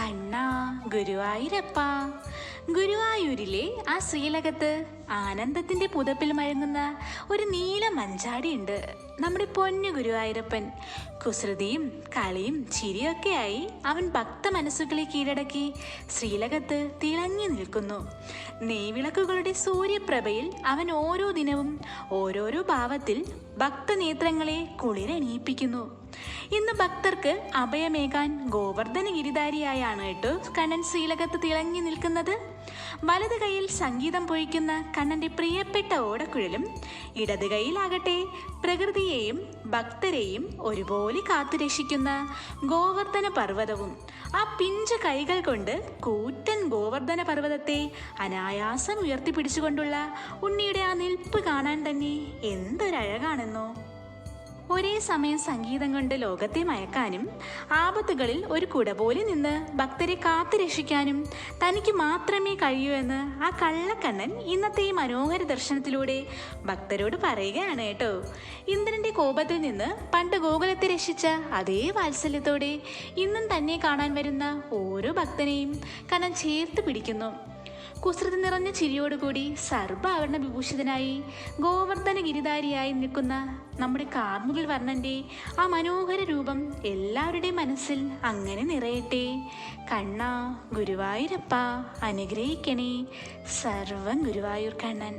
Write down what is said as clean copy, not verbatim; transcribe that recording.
കണ്ണാ ഗുരുവായൂരപ്പ. ഗുരുവായൂരിലെ ആ ശ്രീലകത്ത് ആനന്ദത്തിന്റെ പുതപ്പിൽ മഴങ്ങുന്ന ഒരു നീല മഞ്ചാടിയുണ്ട്. നമ്മുടെ പൊന്നു ഗുരുവായൂരപ്പൻ. കുസൃതിയും കളിയും ചിരിയൊക്കെയായി അവൻ ഭക്ത മനസ്സുകളെ കീഴടക്കി ശ്രീലകത്ത് തിളങ്ങി നിൽക്കുന്നു. നെയ്വിളക്കുകളുടെ സൂര്യപ്രഭയിൽ അവൻ ഓരോ ദിനവും ഓരോരോ ഭാവത്തിൽ ഭക്തനേത്രങ്ങളെ കുളിരണിയിപ്പിക്കുന്നു. ഇന്ന് ഭക്തർക്ക് അഭയമേകാൻ ഗോവർദ്ധന ഗിരിധാരിയായാണ് കേട്ടോ കണ്ണൻ ശ്രീലകത്ത് തിളങ്ങി നിൽക്കുന്നത്. വലത് കൈയിൽ സംഗീതം പൊഴിക്കുന്ന കണ്ണന്റെ പ്രിയപ്പെട്ട ഓടക്കുഴലും, ഇടത് കൈയിലാകട്ടെ പ്രകൃതിയെയും ഭക്തരെയും ഒരുപോലെ കാത്തുരക്ഷിക്കുന്ന ഗോവർദ്ധന പർവ്വതവും. ആ പിഞ്ചു കൈകൾ കൊണ്ട് കൂറ്റൻ ഗോവർദ്ധന പർവ്വതത്തെ അനായാസം ഉയർത്തിപ്പിടിച്ചുകൊണ്ടുള്ള ഉണ്ണിയുടെ ആ നിൽപ്പ് കാണാൻ തന്നെ എന്തൊരഴകാണെന്നോ. ഒരേ സമയം സംഗീതം കൊണ്ട് ലോകത്തെ മയക്കാനും ആപത്തുകളിൽ ഒരു കുട പോലെ നിന്ന് ഭക്തരെ കാത്തു രക്ഷിക്കാനും തനിക്ക് മാത്രമേ കഴിയൂ എന്ന് ആ കള്ളക്കണ്ണൻ ഇന്നത്തെ ഈ മനോഹര ദർശനത്തിലൂടെ ഭക്തരോട് പറയുകയാണ് കേട്ടോ. ഇന്ദ്രന്റെ കോപത്തിൽ നിന്ന് പണ്ട് ഗോകുലത്തെ രക്ഷിച്ച അതേ വാത്സല്യത്തോടെ ഇന്നും തന്നെ കാണാൻ വരുന്ന ഓരോ ഭക്തനെയും കണ്ണൻ ചേർത്ത് പിടിക്കുന്നു. കുസൃതി നിറഞ്ഞ ചിരിയോടുകൂടി സർവ്വാഭരണ വിഭൂഷിതനായി ഗോവർദ്ധന ഗിരിധാരിയായി നിൽക്കുന്ന നമ്മുടെ കാർമുകിൽ വർണ്ണന്റെ ആ മനോഹര രൂപം എല്ലാവരുടെയും മനസ്സിൽ അങ്ങനെ നിറയട്ടെ. കണ്ണാ ഗുരുവായൂരപ്പ അനുഗ്രഹിക്കണേ. സർവം ഗുരുവായൂർ കണ്ണൻ.